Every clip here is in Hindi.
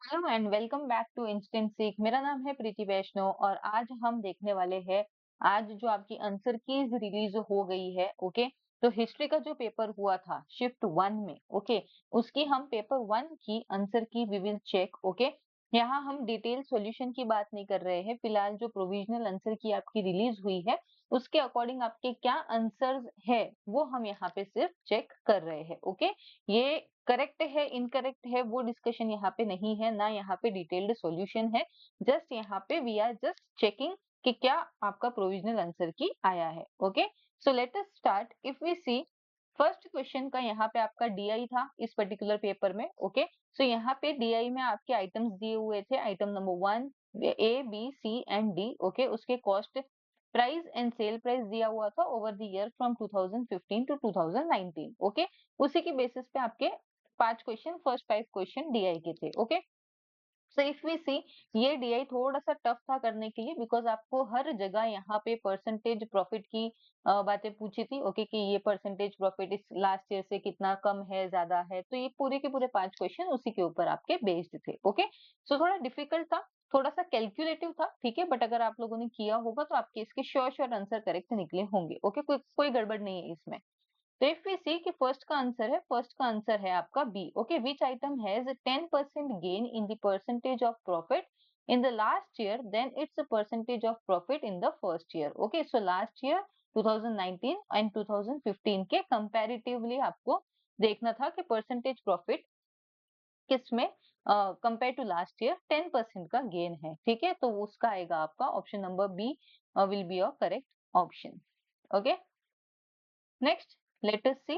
Hello and welcome back to instant Seekh. मेरा नाम है प्रीति वैष्णव और आज हम देखने वाले हैं। आज जो आपकी आंसर कीज रिलीज हो गई है, ओके। तो हिस्ट्री का जो पेपर हुआ था शिफ्ट 1 में, ओके, उसकी हम पेपर 1 की आंसर की वी विल चेक, ओके। यहाँ हम डिटेल सॉल्यूशन की बात नहीं कर रहे हैं। फिलहाल जो प्रोविजनल आंसर की आपकी रिलीज हुई है उसके अकॉर्डिंग आपके क्या आंसर्स है वो हम यहाँ पे सिर्फ चेक कर रहे हैं, ओके। ये करेक्ट है इनकरेक्ट है वो डिस्कशन यहाँ पे नहीं है, ना यहाँ पे डिटेल्ड सॉल्यूशन है। जस्ट यहाँ पे वी आर जस्ट चेकिंग कि क्या आपका प्रोविजनल आंसर की आया है, okay. So let us start. If we see first question का यहाँ पे आपका डीआई था इस पर्टिकुलर पेपर में, ओके। सो यहाँ पे डीआई में आपके आइटम्स दिए हुए थे, item number 1 A B C and D, okay. उसके cost price and sell price दिया हुआ था over the year from 2015 to 2019, okay. उसी की बेसिस पे आपके 5 क्वेश्चन, फर्स्ट 5 क्वेश्चन डीआई के थे, ओके। सो इफ वी सी, ये डीआई थोड़ा सा टफ था करने के लिए बिकॉज आपको हर जगह यहाँ पे परसेंटेज प्रॉफिट की बातें पूछी थी, ओके, कि ये परसेंटेज प्रॉफिट इस लास्ट ईयर से कितना कम है, ज्यादा है। तो ये पूरे के पूरे 5 क्वेश्चन उसी के ऊपर आपके बेस्ड थे, ओके। सो थोड़ा डिफिकल्ट था, थोड़ा सा कैलकुलेटिव था, ठीक है। बट अगर आप लोगों ने किया होगा तो आपके इसके श्योर श्योर आंसर करेक्ट निकले होंगे, ओके। कोई गड़बड़ नहीं है इसमें। तो इफ वी सी कि फर्स्ट का आंसर है, फर्स्ट का आंसर है आपका B, okay. Which item has 10% gain in the percentage of profit in the last year then its percentage of profit in the first year, okay. So last year 2019 and 2015 के कंपैरेटिवली आपको देखना था कि परसेंटेज प्रॉफिट किसमें कंपेयर टू लास्ट ईयर 10% का गेन है, ठीक है। तो उसका आएगा आपका option number B will be your correct option, okay. Next let us see.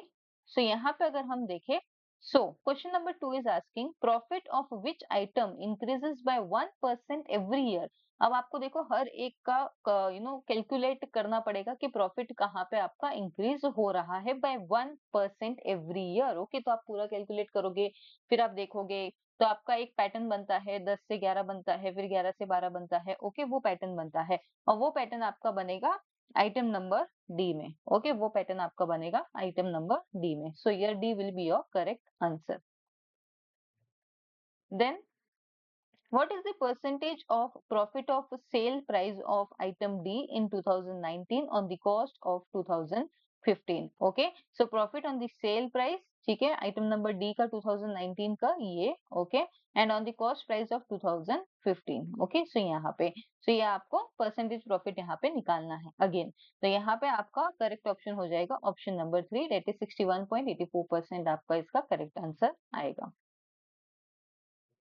So यहाँ पे अगर हम देखें, सो question number 2 is asking profit of which item increases by 1% every year. अब आपको देखो हर एक का कैलकुलेट करना पड़ेगा कि प्रॉफिट कहाँ पे आपका इंक्रीज हो रहा है बाय 1% एवरी ईयर, ओके। तो आप पूरा कैलकुलेट करोगे, फिर आप देखोगे तो आपका एक पैटर्न बनता है, 10 से 11 बनता है, फिर 11 से 12 बनता है, ओके। वो पैटर्न बनता है और वो पैटर्न आपका बनेगा आइटम नंबर डी में, ओके। वो पैटर्न आपका बनेगा आइटम नंबर डी में। So your D will be your correct answer. Then what is the percentage of profit of sale price of item D in 2019 on the cost of 2015, okay। so profit on the sale price, ठीक है, आइटम नंबर डी का 2019 का ये, okay, and on the cost price of 2015, okay. So यहाँ पे ये आपको परसेंटेज प्रॉफिट यहाँ पे निकालना है अगेन। तो यहाँ पे आपका करेक्ट ऑप्शन हो जाएगा ऑप्शन नंबर 3, दैट इज 61.84% आपका इसका करेक्ट आंसर आएगा।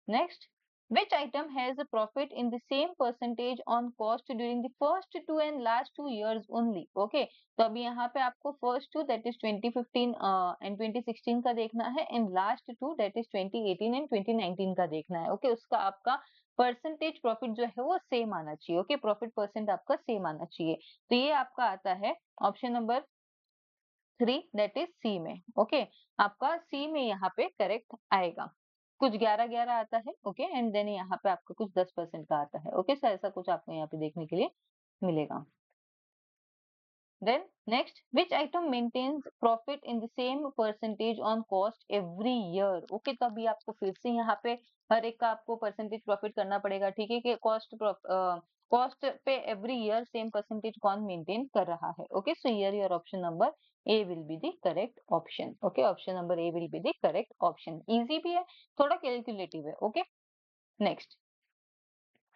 Next, which item has a profit in the same percentage on cost during the first 2 and last 2 years only? Okay, तो अभी यहाँ पे आपको first 2 that is 2015 and 2016 का देखना है and last 2 that is 2018 and 2019 का देखना है, okay। उसका आपका परसेंटेज प्रॉफिट जो है वो सेम आना चाहिए, ओके। प्रॉफिट परसेंट आपका सेम आना चाहिए। तो ये आपका आता है option number 3 that is C में, ओके। आपका सी में यहाँ पे करेक्ट आएगा। कुछ 11-11 आता है, ओके, एंड देन यहाँ पे आपका कुछ 10% का आता है, ओके। सो ऐसा कुछ आपको यहाँ पे देखने के लिए मिलेगा। Then next, which item maintains profit in the same percentage on cost every year? Okay, तो अभी आपको फिर से यहाँ पे हर एक का आपको परसेंटेज प्रॉफिट करना पड़ेगा, ठीक है, कि कॉस्ट पे एवरी ईयर सेम परसेंटेज कौन मेंटेन कर रहा है, okay. So here your option number A will be the correct option, okay. Option number A will be the correct option. Easy भी है, थोड़ा कैलकुलेटिव है, ओके। नेक्स्ट,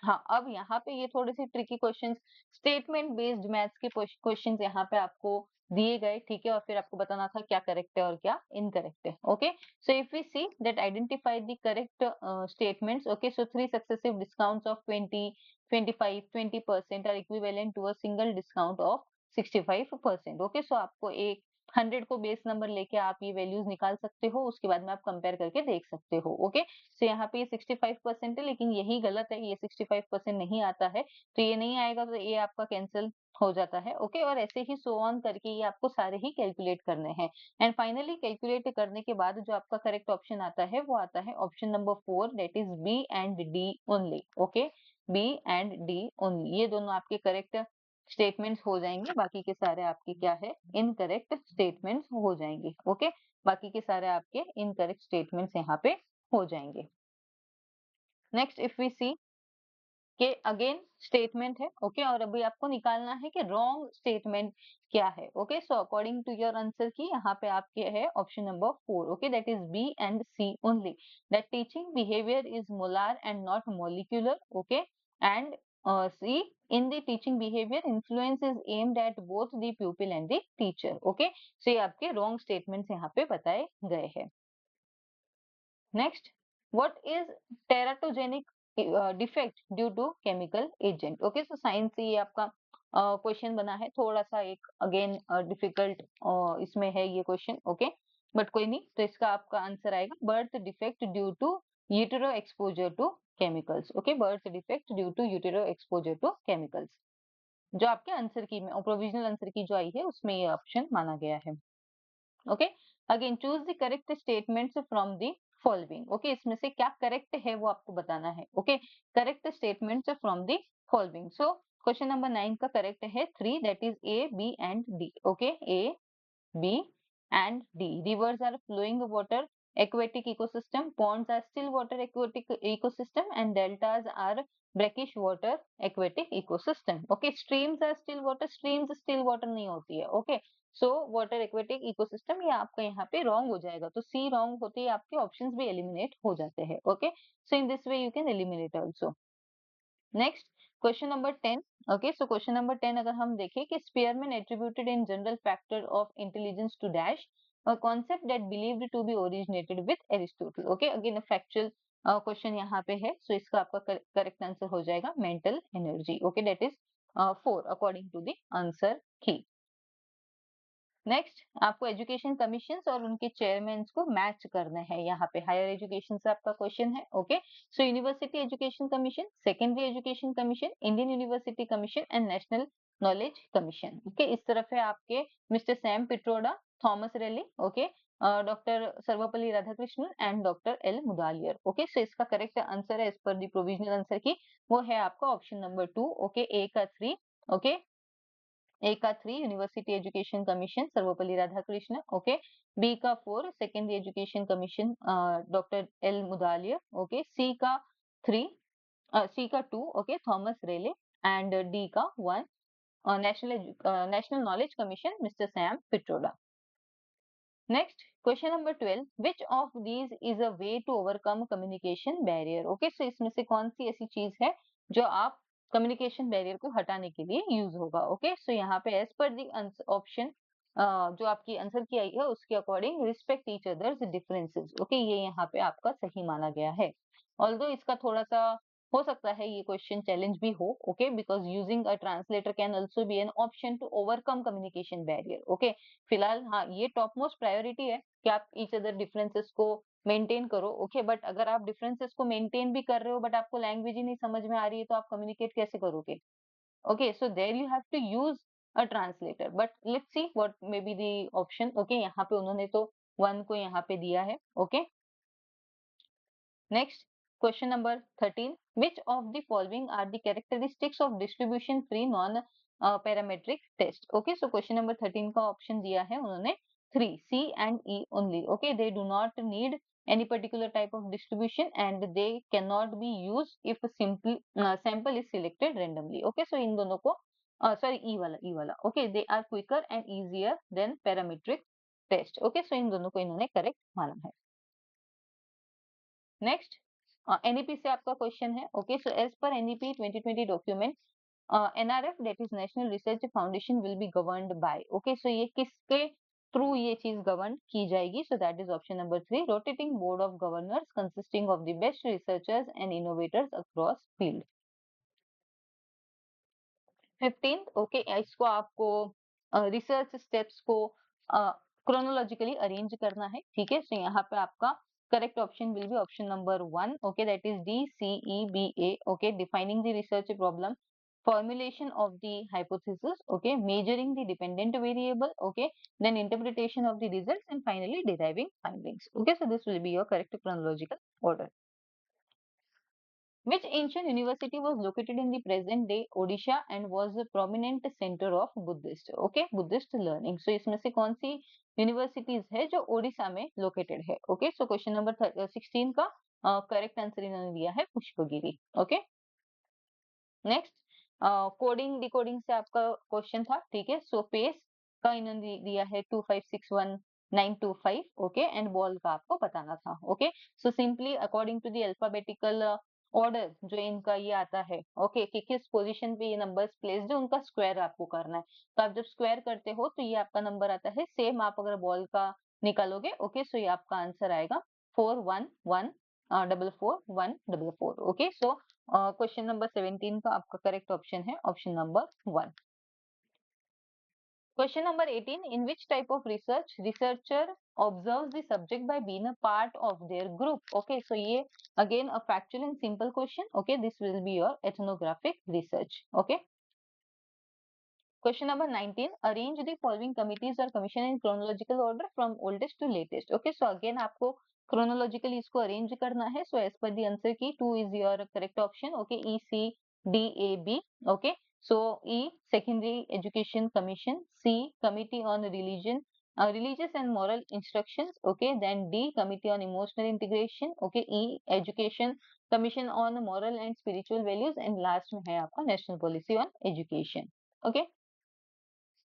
हाँ, अब यहाँ पे ये थोड़े से tricky questions, statement based maths के क्वेश्चंस यहाँ पे आपको दिए गए, ठीक है। और फिर आपको बताना था क्या करेक्ट है और क्या इनकरेक्ट है, okay. So if we see that identify the correct statements, okay. So 3 successive discounts of 20, 25, 20% are equivalent to a single discount of 65%, okay. So आपको एक 100 को बेस नंबर लेके आप ये वैल्यूज निकाल सकते हो, उसके बाद में आप कंपेयर करके देख सकते हो, ओके। तो यहाँ पे ये 65% है, लेकिन यही गलत है, ये 65% नहीं आता है। तो ये नहीं आएगा तो ये आपका कैंसिल हो जाता है, ओके। और ऐसे ही सो ऑन करके ये आपको सारे ही कैलकुलेट करने हैं एंड फाइनली कैलकुलेट करने के बाद जो आपका करेक्ट ऑप्शन आता है वो आता है option number 4 that is B and D only, okay. B and D only, ये दोनों आपके करेक्ट स्टेटमेंट्स हो जाएंगे, बाकी के सारे आपके क्या है, इनकरेक्ट स्टेटमेंट्स हो जाएंगे, ओके। बाकी के सारे आपके इनकरेक्ट स्टेटमेंट्स यहाँ पे हो जाएंगे। नेक्स्ट इफ वी सी के अगेन स्टेटमेंट है, ओके और अभी आपको निकालना है कि रॉन्ग स्टेटमेंट क्या है। Okay so according to your answer key यहाँ पे आपके है option number 4, okay that is B and C only, that teaching behaviour is molar and not molecular, okay and C in the teaching behaviour influence is aimed at both the pupil and the teacher. Okay so ये आपके रॉन्ग स्टेटमेंट्स यहाँ पे बताए गए हैं। Next, what is teratogenic defect due to chemical agent. Okay so science से ये आपका क्वेश्चन बना है, थोड़ा सा एक अगेन डिफिकल्ट इसमें है ये क्वेश्चन, ओके बट कोई नहीं, तो इसका आपका आंसर आएगा birth defect due to utero exposure to chemicals. Okay birth defect due to utero exposure to chemicals, जो आपके आंसर की में प्रोविजनल आंसर की जो आई है उसमें ये ऑप्शन माना गया है। Okay again choose the correct statements from the following. Okay इसमें से क्या करेक्ट है वो आपको बताना है। Okay correct statements from the following, so question number 9 का करेक्ट है 3, that is A B and D. Okay A B and D. Rivers are flowing water aquatic ecosystem, ponds are still water aquatic ecosystem, and deltas are brackish water aquatic ecosystem. Okay, streams are still water, streams still water नहीं होती है. Okay, so water aquatic ecosystem ये आपका यहाँ पे wrong हो जाएगा, तो C wrong होते ही आपके options भी eliminate हो जाते हैं. Okay, so in this way you can eliminate also. Next question number 10, okay so question number 10 अगर हम देखें कि Spearman attributed in general factor of intelligence to dash a concept that believed to be originated with Aristotle. Okay again factual question यहाँ पे है, सो इसका आपका करेक्ट आंसर हो जाएगा mental energy. Okay that is 4 according to the answer key. Next आपको एजुकेशन कमीशन और उनके चेयरमैन को मैच करना है, यहाँ पे हायर एजुकेशन से आपका क्वेश्चन है। Okay so university education commission, secondary education commission, Indian university commission and national knowledge commission. Okay इस तरफ है आपके mister Sam Pitroda, Thomas Raleigh, okay doctor Sarvepalli Radhakrishnan and doctor L Mudaliar. Okay so इसका करेक्ट आंसर है एज पर दी प्रोविजनल आंसर की, वो है आपका ऑप्शन नंबर 2। ओके ए का 3, ओके ए का 3 university education commission Sarvepalli Radhakrishnan, okay B का 4 secondary education commission doctor L Mudaliar, okay C का 3 सी का 2 okay Thomas Raleigh and D का 1 national knowledge commission mister Sam Pitroda. Next question number 12, which of these is a way to overcome communication barrier. Okay so इसमें से कौन सी ऐसी चीज है जो आप कम्युनिकेशन बैरियर को हटाने के लिए यूज होगा। ओके सो यहाँ पे एज पर दी ऑप्शन जो आपकी आंसर की आई है उसके according respect each others differences. Okay ये यहाँ पे आपका सही माना गया है, ऑल्दो इसका थोड़ा सा हो सकता है ये क्वेश्चन चैलेंज भी हो। Okay because using a translator can also be an option to overcome communication barrier. Okay फिलहाल हाँ ये टॉप मोस्ट प्रायोरिटी है कि आप ईच अदर डिफरेंसेस को मेंटेन करो। ओके बट अगर आप डिफरेंसेस को मेंटेन भी कर रहे हो बट आपको लैंग्वेज ही नहीं समझ में आ रही है तो आप कम्युनिकेट कैसे करोगे। Okay so there you have to use a translator, but let's see what may be the option. Okay यहाँ पे उन्होंने तो 1 को यहाँ पे दिया है। Okay next question number 13, which of the following are the characteristics of distribution free non parametric test। Okay so question number 13 का ऑप्शन दिया है उन्होंने 3 C and E only। Okay they do not need any particular type of distribution and they cannot be used if simple sample is selected randomly। Okay so इन दोनों को सॉरी ई वाला okay they are quicker and easier than parametric test। Okay so इन दोनों को इन्होंने करेक्ट माना है। नेक्स्ट एनईपी से आपका क्वेश्चन है। Okay so as per NEP 2020 document NRF that is national research foundation will be governed by. Okay so ये किसके थ्रू ये चीज गवर्न की जाएगी, so that is option number 3, rotating board of governors consisting of the best researchers and innovators across field. 15th okay इसको आपको रिसर्च स्टेप्स को क्रोनोलॉजिकली अरेंज करना है। ठीक है सो यहाँ पे आपका correct option will be option number 1, okay that is D C E B A. Okay defining the research problem, formulation of the hypothesis, okay measuring the dependent variable, okay then interpretation of the results and finally deriving findings। okay so this will be your correct chronological order। Which ancient university was located in the present day Odisha and was a prominent center of Buddhist, okay Buddhist learning। so इसमें से कौन सी यूनिवर्सिटीज है जो ओडिशा में लोकेटेड है। ओके सो क्वेश्चन नंबर 16 का करेक्ट आंसर इन्होंने दिया है Pushpagiri. Okay, next coding decoding से आपका क्वेश्चन था, ठीक है। सो पेस का इन्होंने दिया है 2561925, ओके, एंड बॉल का आपको बताना था। Okay, so simply according to the alphabetical order जो इनका ये आता है, ओके, कि किस पोजीशन पे ये नंबर्स प्लेस्ड है उनका स्क्वायर आपको करना है। तो आप जब स्क्वायर करते हो तो ये आपका नंबर आता है। सेम आप अगर बॉल का निकालोगे, ओके, सो ये आपका आंसर आएगा 41144144। ओके, सो क्वेश्चन नंबर 17 का आपका करेक्ट ऑप्शन है option number 1। Question number 18, in which type of research researcher observe the subject by being a part of their group. Okay, so ये again a factual and simple question. Okay, this will be your ethnographic research. Okay, question number 19, arrange the following committees or commission in chronological order from oldest to latest. Okay, so again आपको chronologically इसको arrange करना है। So as per the answer key, 2 is your correct option. Okay, E C D A B. Okay, so E, secondary education commission. C, committee on religion, religious and moral instructions. Okay, then D, committee on emotional integration. Okay, E, education commission on moral and spiritual values, and last में है आपका national policy on education. Okay,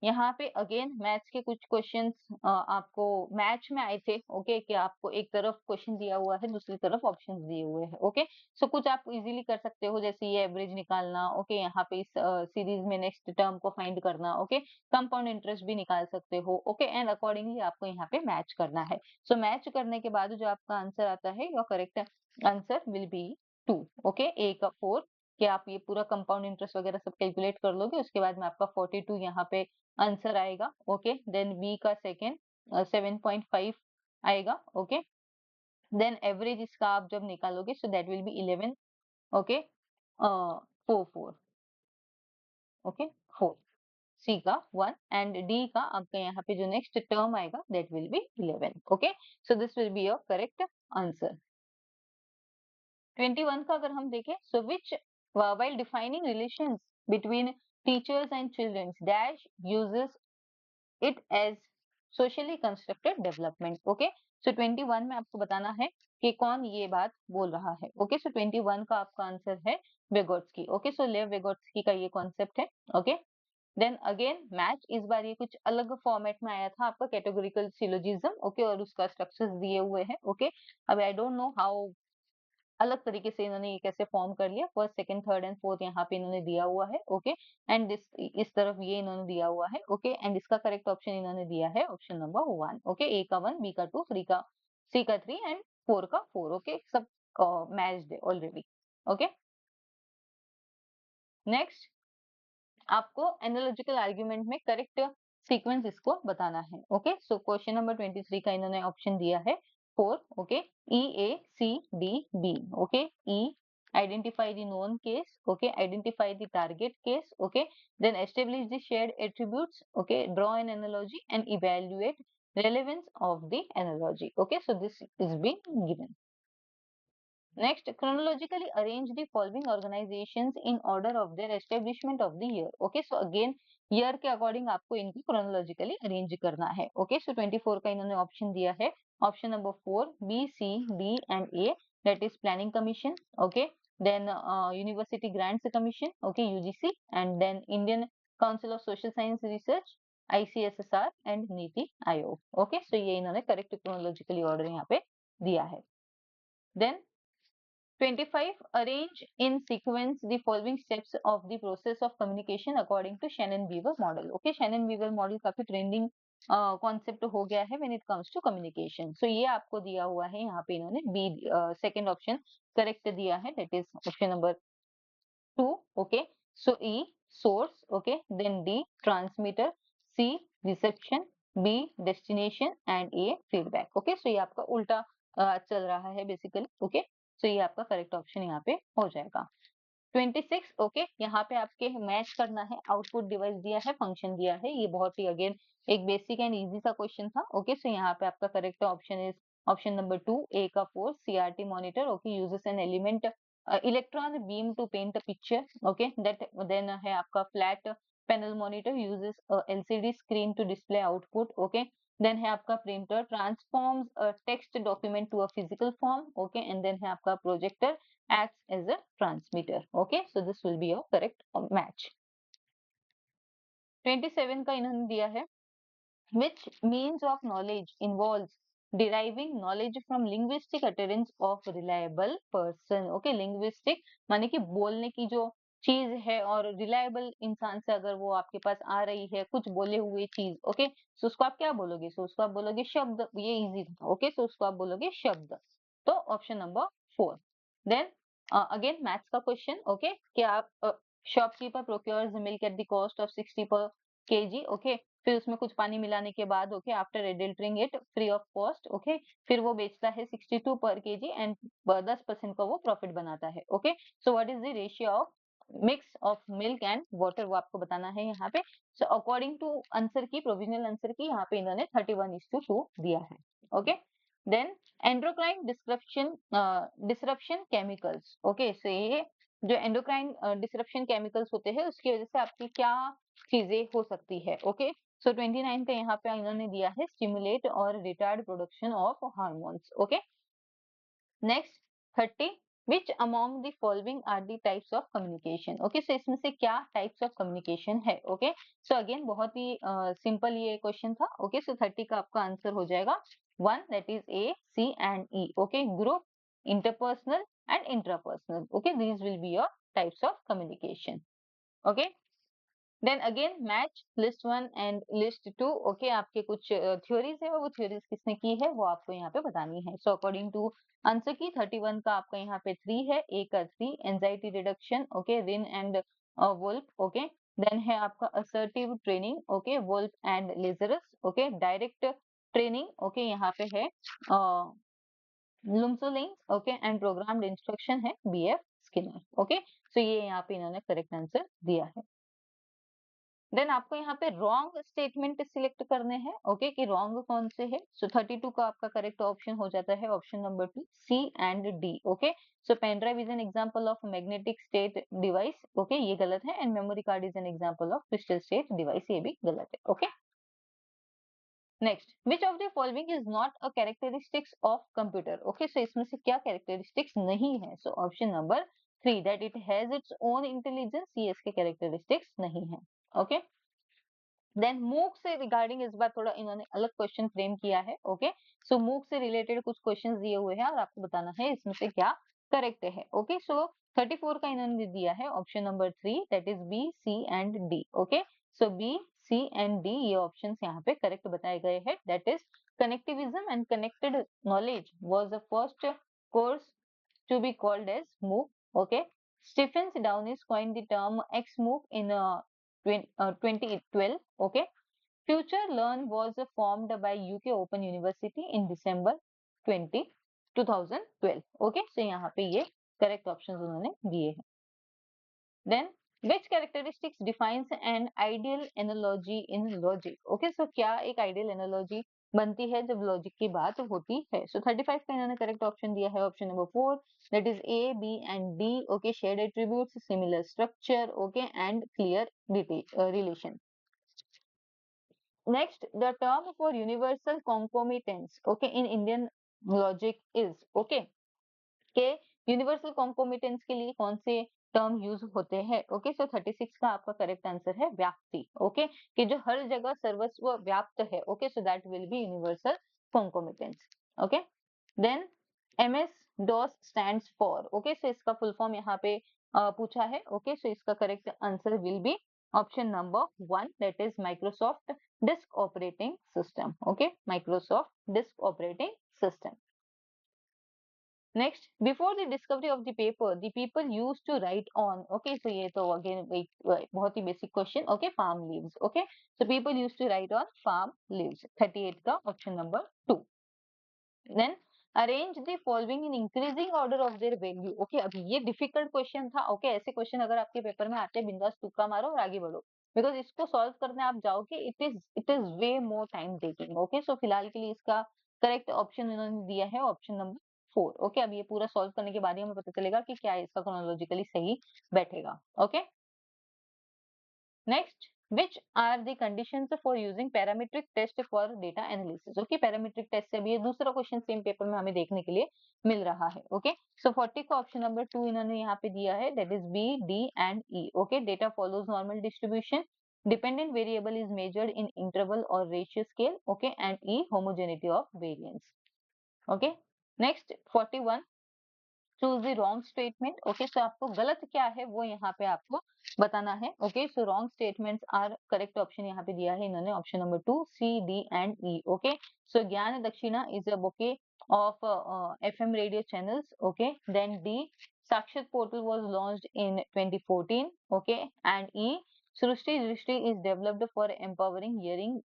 यहाँ पे अगेन मैथ्स के कुछ क्वेश्चंस आपको मैच में आए थे। ओके, कि आपको एक तरफ क्वेश्चन दिया हुआ है, दूसरी तरफ ऑप्शंस दिए हुए हैं। ओके, सो कुछ आप इजीली कर सकते हो, जैसे ये एवरेज निकालना। ओके, यहाँ पे इस सीरीज में नेक्स्ट टर्म को फाइंड करना। ओके, कंपाउंड इंटरेस्ट भी निकाल सकते हो। ओके, एंड अकॉर्डिंगली आपको यहाँ पे मैच करना है। सो मैच करने के बाद जो आपका आंसर आता है, your correct answer will be 2। Okay, A का 4, कि आप ये पूरा कंपाउंड इंटरेस्ट वगैरह सब कैलकुलेट कर लोगे, उसके बाद में आपका 42 यहाँ पे आंसर आएगा। ओके, देन बी का सेकेंड 7.5 आएगा। ओके, देन एवरेज इसका आप जब निकालोगे सो that will B 11। Okay, 4 okay 4, सी का 1 एंड डी का आपका यहाँ पे जो नेक्स्ट टर्म आएगा that will B 11। Okay, so this will be your correct answer. 21 का अगर हम देखें, सो विच while defining relations between teachers and children dash uses it as socially constructed development. Okay, so 21 में आपको बताना है कि कौन ये बात बोल रहा है। ओके, सो 21 का आपका आंसर है वेगोट्स्की। ओके, सो लेव वेगोट्स्की का ये कॉन्सेप्ट है। ओके, देन अगेन मैच, इस बार ये कुछ अलग फॉर्मेट में आया था आपका कैटेगोरिकल सिलोजिज्म। ओके, और उसका स्ट्रक्चर्स दिए हुए हैं। ओके, अब आई डोंट नो हाउ अलग तरीके से इन्होंने ये कैसे फॉर्म कर लिया। First second third and fourth यहाँ पे इन्होंने दिया हुआ है। ओके, एंड दिस इस तरफ ये इन्होंने दिया हुआ है। ओके, एंड इसका करेक्ट ऑप्शन इन्होंने दिया है ऑप्शन नंबर 1। ओके, ए का 1, बी का 2, सी का 3 एंड 4 का 4। ओके, सब मैच्ड है ऑलरेडी। ओके, नेक्स्ट आपको एनालॉजिकल आर्ग्यूमेंट में करेक्ट सीक्वेंस इसको बताना है। ओके, सो क्वेश्चन नंबर 23 का इन्होंने ऑप्शन दिया है 4। Okay, E A C D B. Okay, E identify the known case. Okay, identify the target case. Okay, then establish the shared attributes. Okay, draw an analogy and evaluate relevance of the analogy. Okay, so this is being given. Next, chronologically arrange the following organizations in order of their establishment of the year. Okay, so again year के according आपको इनको chronologically arrange करना है। Okay, so 24 का इन्होंने option दिया है, option number 4, B, C, D and A, that is Planning Commission. Okay, then University Grants Commission, okay, UGC, and then Indian Council of Social Science Research, ICSSR and NITI Aayog. Okay, so ये इन्होंने correct chronologically order यहाँ पे दिया है। Then 25, arrange in sequence the following steps of the process of communication according to Shannon-Weaver model. Okay, Shannon-Weaver model काफी ट्रेंडिंग कॉन्सेप्ट हो गया है when it comes to communication. So ये आपको दिया हुआ है, यहाँ पे इन्होंने बी सेकेंड ऑप्शन करेक्ट दिया है, that is option number 2. Okay, so E, source. Okay, then D, transmitter, C, reception, B, destination and A, feedback. Okay, so ये आपका उल्टा चल रहा है बेसिकली। ओके, सो ये आपका करेक्ट ऑप्शन यहाँ पे हो जाएगा। 26, ओके, यहाँ पे आपके मैच करना है, आउटपुट डिवाइस दिया है, फंक्शन दिया है। ये बहुत ही अगेन एक बेसिक एंड इजी सा क्वेश्चन था। ओके, सो यहाँ पे आपका correct option is option number 2, A का 4, CRT monitor. Okay, uses an element electron beam to paint a picture. Okay, that then है आपका flat panel monitor uses LCD screen to display output. Okay, then है आपका printer transforms a text document to a physical form, okay, and then है आपका projector acts as a transmitter. Okay, so this will be your correct match. 27 का इन्होंने दिया है, which means of knowledge involves deriving knowledge from linguistic utterance of reliable person. Okay, linguistic माने कि बोलने की जो चीज है और रिलायबल इंसान से अगर वो आपके पास आ रही है कुछ बोले हुए चीज, ओके, सो उसको आप क्या बोलोगे? सो उसको आप बोलोगे शब्द, ये इजी था, ओके, सो उसको आप बोलोगे शब्द। तो option number 4। Then again maths का क्वेश्चन, ओके, कि आप shopkeeper procures milk at the cost of 60 per KG, okay, फिर उसमें कुछ पानी मिलाने के बाद, okay, after adulterating it free of cost, okay, फिर वो बेचता है 62 पर केजी एंड 10% का वो प्रॉफिट बनाता है, okay, so what is the ratio of mix of milk and water, वो आपको बताना है यहाँ पे। So according to answer key, provisional answer key, यहाँ पे इन्होंने 31:2 दिया है, okay. Then endocrine disruption chemicals, okay, so ये जो एंडोक्राइन डिसरप्शन केमिकल्स होते हैं उसकी वजह से आपकी क्या चीजें हो सकती है, ओके, सो 29 का यहाँ पे इन्होंने दिया है स्टिमुलेट और retard production of hormones, okay. Next 30, which among the following are the types of communication, okay, so इसमें से क्या टाइप्स ऑफ कम्युनिकेशन है, ओके, सो अगेन बहुत ही सिंपल ये क्वेश्चन था, ओके, सो 30 का आपका आंसर हो जाएगा 1, that is A, C and E, okay, group, interpersonal and intrapersonal, okay, these will be your types of communication, okay. Then again match list 1 and list 2, okay, आपके कुछ थ्योरीज है, वो थ्योरीज किसने की है वो आपको यहाँ पे बतानी है। सो अकॉर्डिंग टू आंसर की 31 का आपका यहाँ पे 3 है, ए का 3, anxiety reduction, okay, Rin and Wolpe, okay, then है आपका assertive training, okay, Wolpe and Lazarus, okay, direct training, okay, यहाँ पे है Lumsdaine, okay, and programmed instruction है बीएफ स्किनर, ओके, सो ये यहाँ पे इन्होंने करेक्ट आंसर दिया है। देन आपको यहाँ पे रॉन्ग स्टेटमेंट सिलेक्ट करने हैं, ओके, कि रॉन्ग कौन से है। सो 32 का आपका करेक्ट ऑप्शन हो जाता है option number 2, C and D, okay, so pen drive is an example of magnetic state device, okay, ये गलत है, and memory card is an example of crystal state device, ये भी गलत है, okay. Next, which of the following is not a characteristics of computer, okay, so इसमें से क्या कैरेक्टरिस्टिक्स नहीं है। So option number 3, that it has its own intelligence, ये इसके कैरेक्टरिस्टिक्स नहीं है, ओके। देन मूक से रिगार्डिंग इस बार थोड़ा इन्होंने अलग क्वेश्चन फ्रेम किया है, ओके, सो मूक से रिलेटेड कुछ क्वेश्चंस दिए हुए हैं और आपको बताना है इसमें से क्या करेक्ट है, ओके, सो 34 का इन्होंने दिया है option number 3, that is B, C and D, okay, so B, C and D ये ऑप्शंस यहाँ पे करेक्ट बताए गए हैं, that is connectivism and connected knowledge was the first course to be called as MOOC. Okay. Stephen Downes coined the term XMOOC in 2012. Okay. Future Learn was formed by UK Open University in December 2012. Okay. So यहाँ पे ये correct options उन्होंने दिए हैं. Then which characteristics defines an ideal analogy in logic? Okay, so क्या एक ideal analogy बनती है जब लॉजिक की बात होती है। सो 35 का इन्होंने करेक्ट ऑप्शन दिया है option number 4, that is A, B and D, okay, shared attributes, similar structure, okay, and clear relation. Next, the term for universal concomitance, okay, in Indian logic is, okay, के यूनिवर्सल कॉन्कोमिटेंस के लिए कौन से टर्म यूज होते हैं, ओके, सो 36 का आपका करेक्ट आंसर है व्याप्ति, ओके, कि जो हर जगह सर्वस्व व्याप्त है, okay, so that will be universal concomitance, okay. Then MS DOS stands for, okay, so इसका फुल फॉर्म यहाँ पे पूछा है, ओके, सो इसका correct answer will B option number 1, that is Microsoft disk operating system, okay, Microsoft disk operating system. Next, before the discovery of the paper, the people used to write on. Okay, so ये तो again एक बहुत ही basic question. Okay, palm leaves. Okay, so people used to write on palm leaves. 38 का option number 2. Then arrange the following in increasing order of their value. Okay, अभी ये difficult question था. Okay, ऐसे question अगर आपके पेपर में आते हैं बिंदास तुक्का मारो और आगे बढ़ो. Because इसको solve करने आप जाओगे, it is way more time taking. Okay, so फिलहाल के लिए इसका करेक्ट ऑप्शन इन्होंने दिया है ऑप्शन नंबर 4, ओके, अब ये पूरा सॉल्व करने के बाद ही हमें पता चलेगा कि क्या इसका क्रोनोलॉजिकली सही बैठेगा, okay. Next, which are the conditions for using parametric test for data analysis? Okay, parametric test से अभी ये दूसरा क्वेश्चन सेम पेपर में हमें देखने के लिए मिल रहा है. ओके, सो 40 का ऑप्शन नंबर 2 इन्होंने यहाँ पे दिया है, that is B, D and E. Okay, data follows normal distribution, dependent variable is measured in interval or ratio scale. Okay, and E, homogeneity of variance. Okay, next 41, choose the wrong statement. Okay, so आपको गलत क्या है वो यहाँ पे आपको बताना है. Okay, so wrong statements are, correct option यहाँ पे दिया है इन्होंने option number 2, C, D and E. Okay, so ज्ञान दक्षिणा is a bouquet of FM radio channels. Okay, then D, Sakshat portal was launched in 2014. Okay, and E, Srushti Drishti is developed for empowering hearing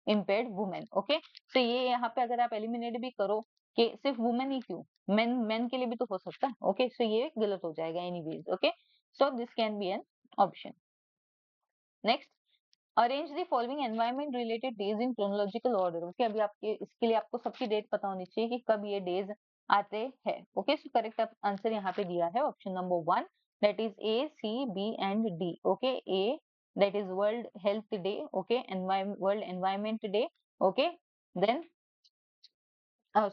impaired women. Okay, so ये यहाँ पे अगर आप एलिमिनेट भी करो कि सिर्फ वुमेन ही क्यों, मेन के लिए भी तो हो सकता है. ओके, सो ये गलत हो जाएगा anyways. Okay, so this can be an option. Next, arrange the following environment related days in chronological order. Okay, अभी आपके इसके लिए आपको सबकी डेट पता होनी चाहिए कि कब ये डेज आते हैं. ओके, सो करेक्ट आंसर यहाँ पे दिया है option number 1, that is A, C, B and D. Okay, A that is world health day. Okay, world environment day. Okay, then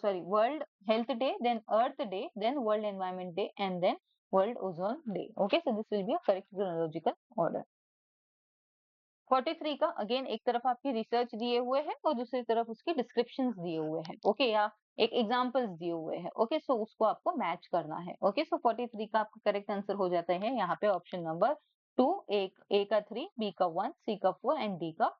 sorry, World Health Day, then Earth Day, then World Environment Day, and then World Ozone Day. Okay, so this will be a correct chronological order. 43 का अगेन एक तरफ आपकी रिसर्च दिए हुए हैं और दूसरी तरफ उसके डिस्क्रिप्शंस दिए हुए हैं. ओके, या एक एग्जांपल्स दिए हुए हैं. ओके, सो उसको आपको मैच करना है. ओके, सो 43 का आपका करेक्ट आंसर हो जाता है यहाँ पे ऑप्शन नंबर 2, ए का 3, बी का 1, सी का 4 एंड डी का.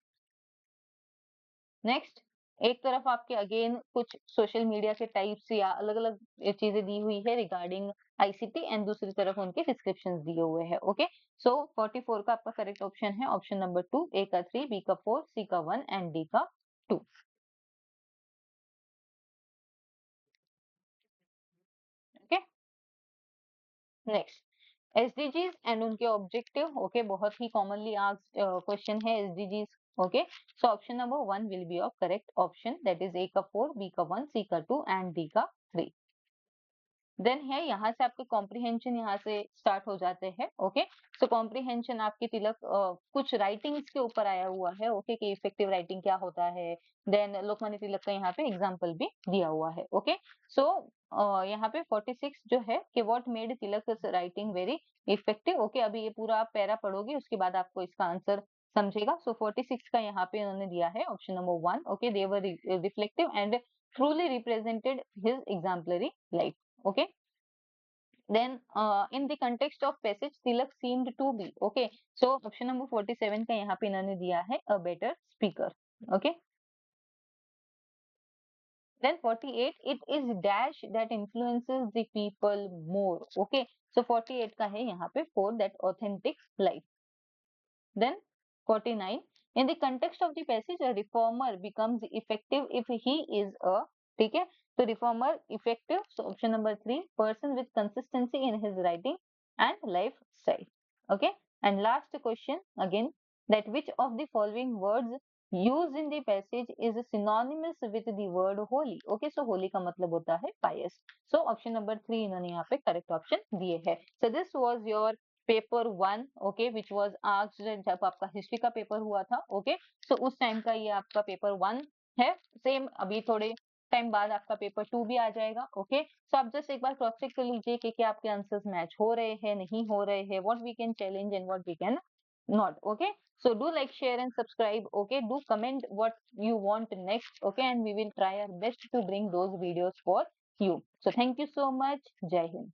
नेक्स्ट, एक तरफ आपके अगेन कुछ सोशल मीडिया के टाइप्स या अलग अलग चीजें दी हुई है रिगार्डिंग आईसीटी एंड दूसरी तरफ उनके डिस्क्रिप्शंस दिए हुए हैं. ओके, सो 44 का आपका करेक्ट ऑप्शन है ऑप्शन नंबर 2, ए का 3, बी का 4, सी का 1 एंड डी का 2. ओके, नेक्स्ट, एसडीजीज एंड उनके ऑब्जेक्टिव. ओके, बहुत ही कॉमनली आस्क्ड क्वेश्चन है SDGs. Okay, so option number 1 will be your correct option, that is ए का 4, बी का 1, सी का 2 एंड डी का 3. देन है यहाँ से आपके कॉम्प्रिहेंशन यहाँ से स्टार्ट हो जाते हैं. ओके, सो कॉम्प्रिहेंशन आपके तिलक कुछ राइटिंग्स के ऊपर आया हुआ है. ओके, कि इफेक्टिव राइटिंग क्या होता है. देन लोकमान्य तिलक का यहाँ पे एग्जांपल भी दिया हुआ है. ओके, सो यहाँ पे 46 जो है कि what made Tilak writing very effective. Okay, अभी ये पूरा आप पैरा पढ़ोगे उसके बाद आपको इसका आंसर समझेगा. सो 46 का यहाँ पे उन्होंने दिया है option number 1. Okay, they were reflective and truly represented his exemplary life. Okay, then in the context of passage Tilak seemed to be. Okay, so option number 47 का यहाँ पे इन्होंने दिया है a better speaker. Okay, then 48, it is dash that influences the people more. Okay, so 48 का है यहाँ पे for that authentic life. Then 49, in the context of the passage a reformer becomes effective if he is a. ठीक है, तो reformer effective, so option number 3, person with consistency in his writing and lifestyle. Okay, and last question again, that which of the following words used in the passage is synonymous with the word holy. Okay, so holy का मतलब होता है pious. So option number 3 इन्होंने यहाँ पे correct option दिए है. So this was your paper 1. Okay, which was asked जब आपका हिस्ट्री का पेपर हुआ था. ओके, सो उस टाइम का ये आपका पेपर 1 है. सेम अभी थोड़े टाइम बाद आपका पेपर 2 भी आ जाएगा. ओके, सो आप जस्ट एक बार क्रॉस चेक कर लीजिए कि क्या आपके आंसर्स मैच हो रहे हैं, नहीं हो रहे हैं, what we can challenge and what we can not. Okay, so do like, share and subscribe. Okay, do comment what you want next. Okay, and we will try our best to bring those videos for you. So thank you so much. Jai Hind.